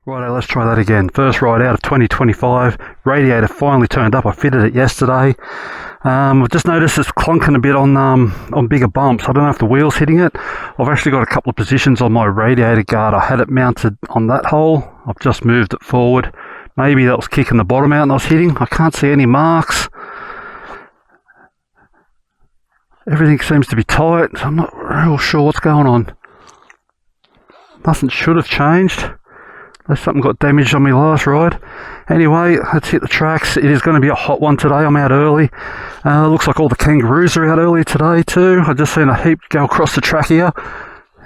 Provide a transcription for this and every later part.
Righto, let's try that again. First ride out of 2025. Radiator finally turned up. I fitted it yesterday. I've just noticed it's clunking a bit on bigger bumps. I don't know if the wheel's hitting it. I've actually got a couple of positions on my radiator guard. I had it mounted on that hole. I've just moved it forward. Maybe that was kicking the bottom out and I was hitting. I can't see any marks. Everything seems to be tight, so I'm not real sure what's going on. Nothing should have changed. Unless something got damaged on my last ride. Anyway, let's hit the tracks. It is going to be a hot one today. I'm out early. Looks like all the kangaroos are out early today too. I've just seen a heap go across the track here.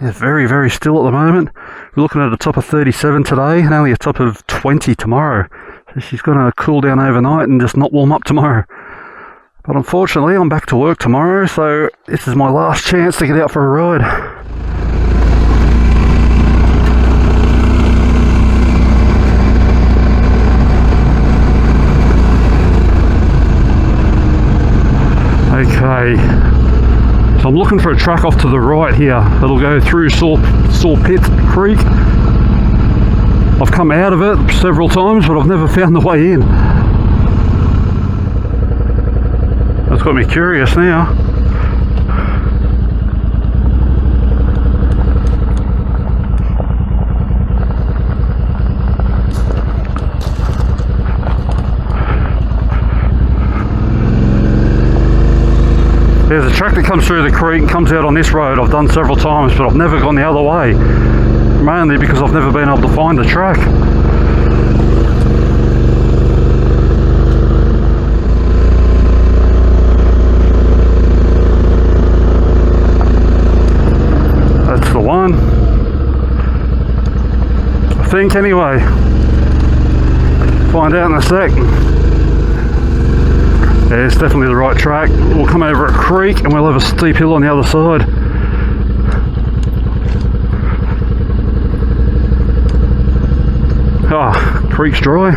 It's very, very still at the moment. We're looking at a top of 37 today and only a top of 20 tomorrow. So she's going to cool down overnight and just not warm up tomorrow. But unfortunately, I'm back to work tomorrow, so this is my last chance to get out for a ride. Okay, so I'm looking for a track off to the right here that'll go through Saw Pit Creek. I've come out of it several times, but I've never found the way in. That's got me curious now. There's a track that comes through the creek and comes out on this road. I've done several times, but I've never gone the other way. Mainly because I've never been able to find the track. That's the one. I think anyway. Find out in a sec. Yeah, it's definitely the right track. We'll come over a creek and we'll have a steep hill on the other side. Ah, creek's dry.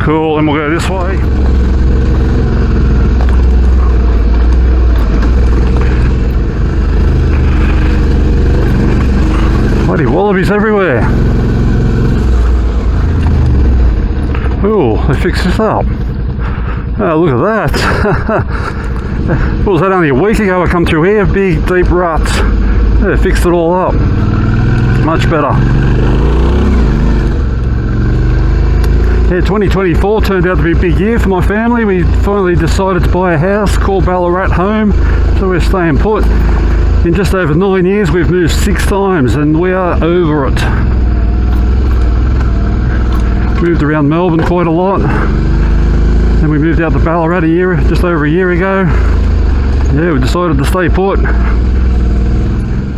Cool, and we'll go this way. Bloody wallabies everywhere. Oh, they fixed this up. Oh, look at that. What was that, only a week ago I come through here? Big, deep ruts. They fixed it all up. Much better. Yeah, 2024 turned out to be a big year for my family. We finally decided to buy a house called Ballarat home, so we're staying put. In just over 9 years we've moved 6 times and we are over it. Moved around Melbourne quite a lot. Then we moved out to Ballarat just over a year ago. Yeah, we decided to stay put.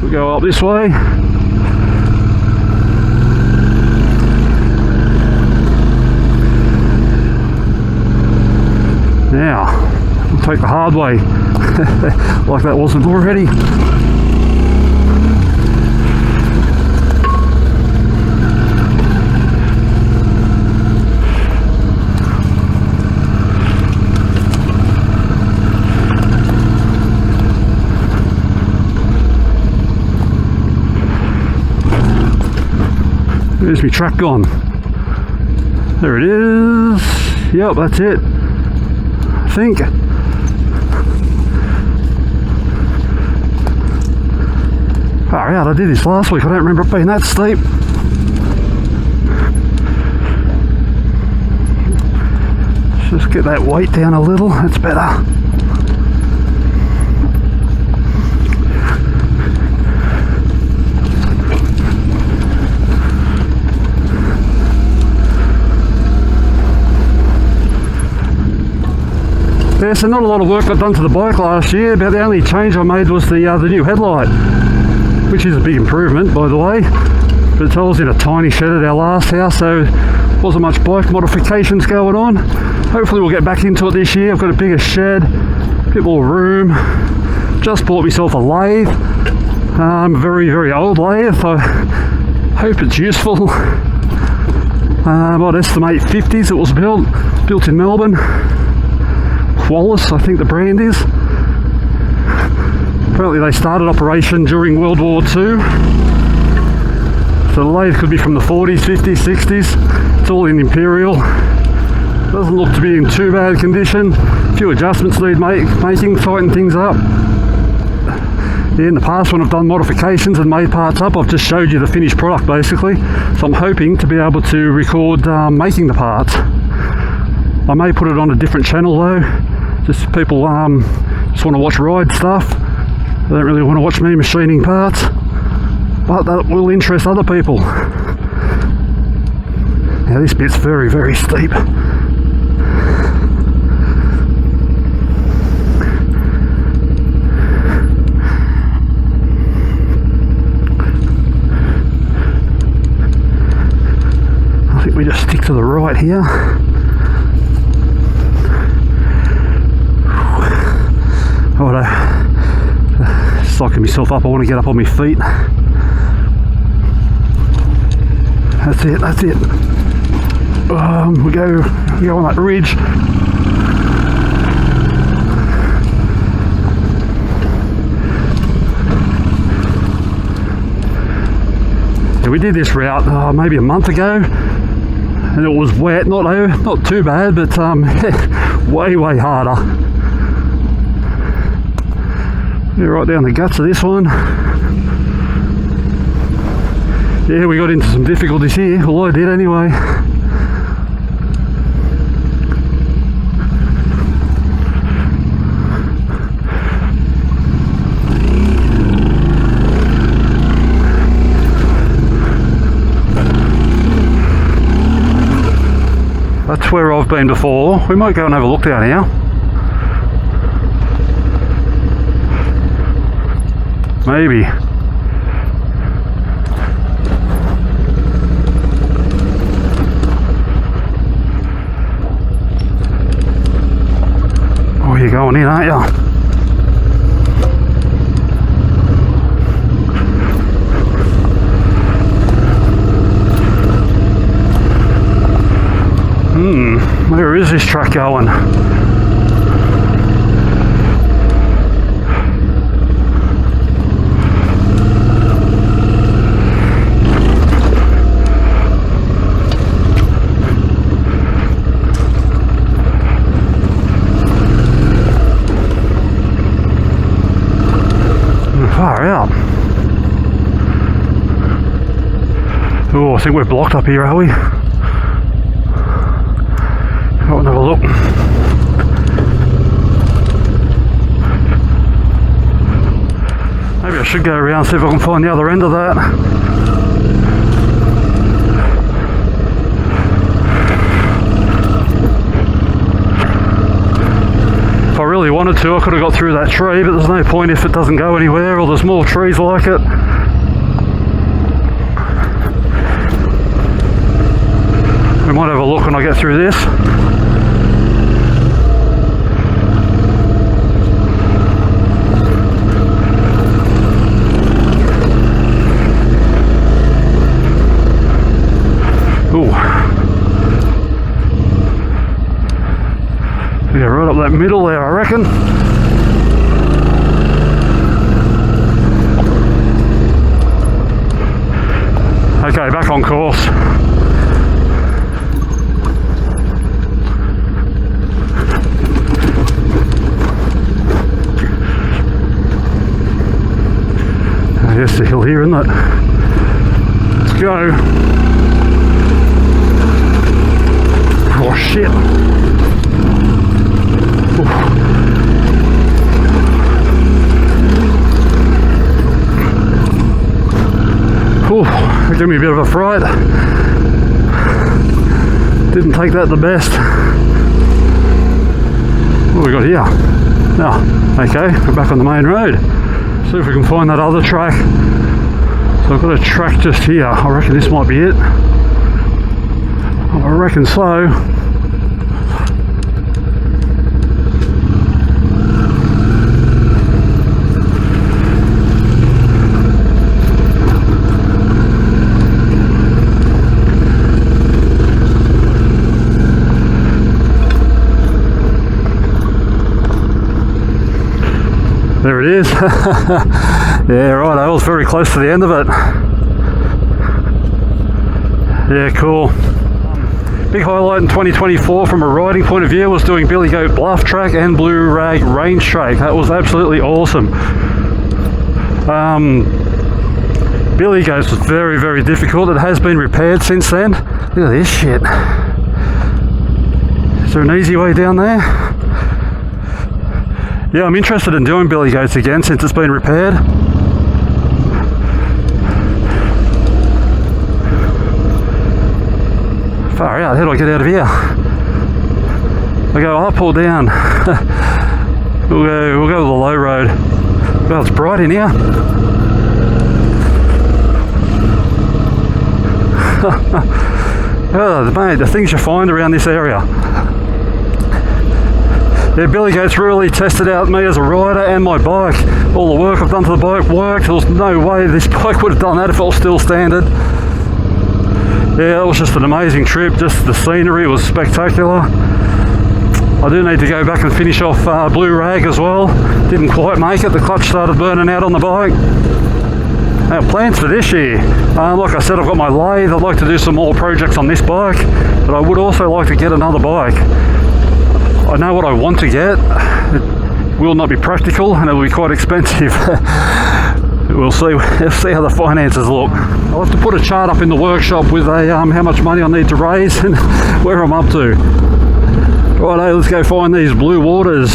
We'll go up this way. Now, we'll take the hard way. Like that wasn't already. There's my track gone. There it is. Yep, that's it. I think. Far out, I did this last week. I don't remember it being that steep. Just get that weight down a little. That's better. Yeah, so not a lot of work got done to the bike last year. About the only change I made was the new headlight, which is a big improvement, by the way. But I was in a tiny shed at our last house, so wasn't much bike modifications going on. Hopefully we'll get back into it this year. I've got a bigger shed, a bit more room. Just bought myself a lathe, a very, very old lathe. I hope it's useful. I'd estimate 50s. It was built in Melbourne. Wallace, I think the brand is. Apparently they started operation during World War II. So the lathe could be from the 40s, 50s, 60s. It's all in Imperial. Doesn't look to be in too bad condition. A few adjustments need making, tighten things up. Yeah, in the past when I've done modifications and made parts up, I've just showed you the finished product basically. So I'm hoping to be able to record making the parts. I may put it on a different channel though. Just people just want to watch ride stuff. They don't really want to watch me machining parts. But that will interest other people. Now this bit's very, very steep. I think we just stick to the right here. Psyching myself up, I want to get up on my feet. That's it, that's it. We go on that ridge. Yeah, we did this route maybe a month ago, and it was wet, not too bad, but way harder. Yeah, right down the guts of this one. Yeah, we got into some difficulties here. Well, I did anyway. That's where I've been before. We might go and have a look down here. Maybe. Oh, you're going in, aren't you? Where is this truck going? Far out. Oh, I think we're blocked up here, are we? Go and have a look. Maybe I should go around, see if I can find the other end of that. If I really wanted to, I could have got through that tree, but there's no point if it doesn't go anywhere or there's more trees like it. We might have a look when I get through this. Ooh. Yeah, right up that middle there, I reckon. Okay, back on course. Yes, the hill here, isn't it? Let's go. Oh shit. Ooh, that gave me a bit of a fright. Didn't take that the best. What have we got here? Oh, okay, we're back on the main road. See if we can find that other track. So I've got a track just here. I reckon this might be it. I reckon so. is. Yeah, right, I was very close to the end of it. Yeah, cool. Big highlight in 2024 from a riding point of view was doing Billy Goat Bluff Track and Blue Rag Range Track. That was absolutely awesome. Billy Goats was very, very difficult. It has been repaired since then. Look at this shit. Is there an easy way down there? Yeah, I'm interested in doing Billy Goats again since it's been repaired. Far out, how do I get out of here? I go up or down? we'll go to the low road. Well, it's bright in here. Oh, mate, the things you find around this area. Yeah, Billy Goats really tested out me as a rider and my bike. All the work I've done to the bike worked. There was no way this bike would have done that if it was still standard. Yeah, it was just an amazing trip. Just the scenery was spectacular. I do need to go back and finish off Blue Rag as well. Didn't quite make it. The clutch started burning out on the bike. Now, plans for this year. Like I said, I've got my lathe. I'd like to do some more projects on this bike, but I would also like to get another bike. I know what I want to get. It will not be practical and it will be quite expensive. We'll see how the finances look. I'll have to put a chart up in the workshop with a how much money I need to raise and where I'm up to. Righto, let's go find these blue waters.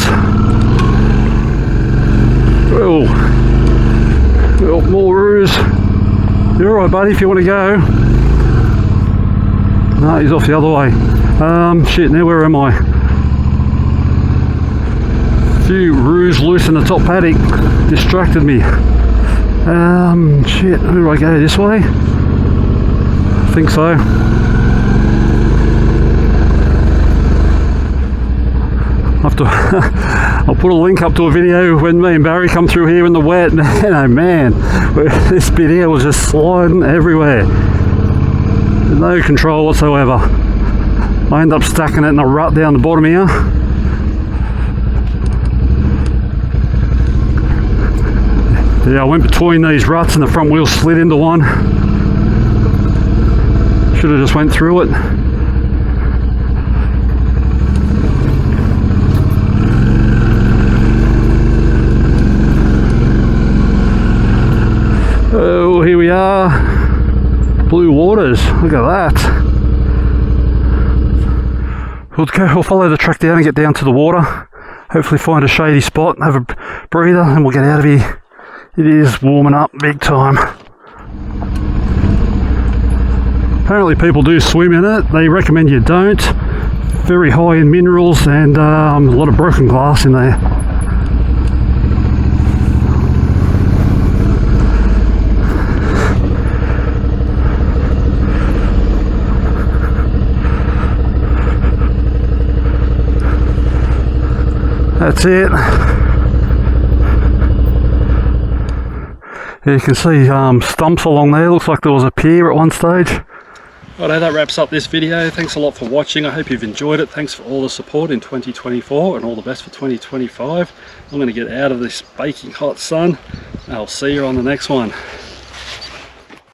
Oh, more roos. You're alright, buddy, if you want to go. No, he's off the other way. Shit, now where am I? A few roos loose in the top paddock distracted me. Shit, where do I go? This way? I think so. I'll put a link up to a video when me and Barry come through here in the wet. Oh man, this bit here was just sliding everywhere. No control whatsoever. I end up stacking it in a rut down the bottom here. Yeah, I went between these ruts and the front wheel slid into one. Should have just went through it. Oh, here we are. Blue waters, look at that. We'll follow the track down and get down to the water. Hopefully find a shady spot, have a breather, and we'll get out of here. It is warming up big time. Apparently people do swim in it. They recommend you don't. Very high in minerals and a lot of broken glass in there. That's it. You can see stumps along there. Looks like there was a pier at one stage. Righto, that wraps up this video. Thanks a lot for watching. I hope you've enjoyed it. Thanks for all the support in 2024 and all the best for 2025. I'm going to get out of this baking hot sun. I'll see you on the next one.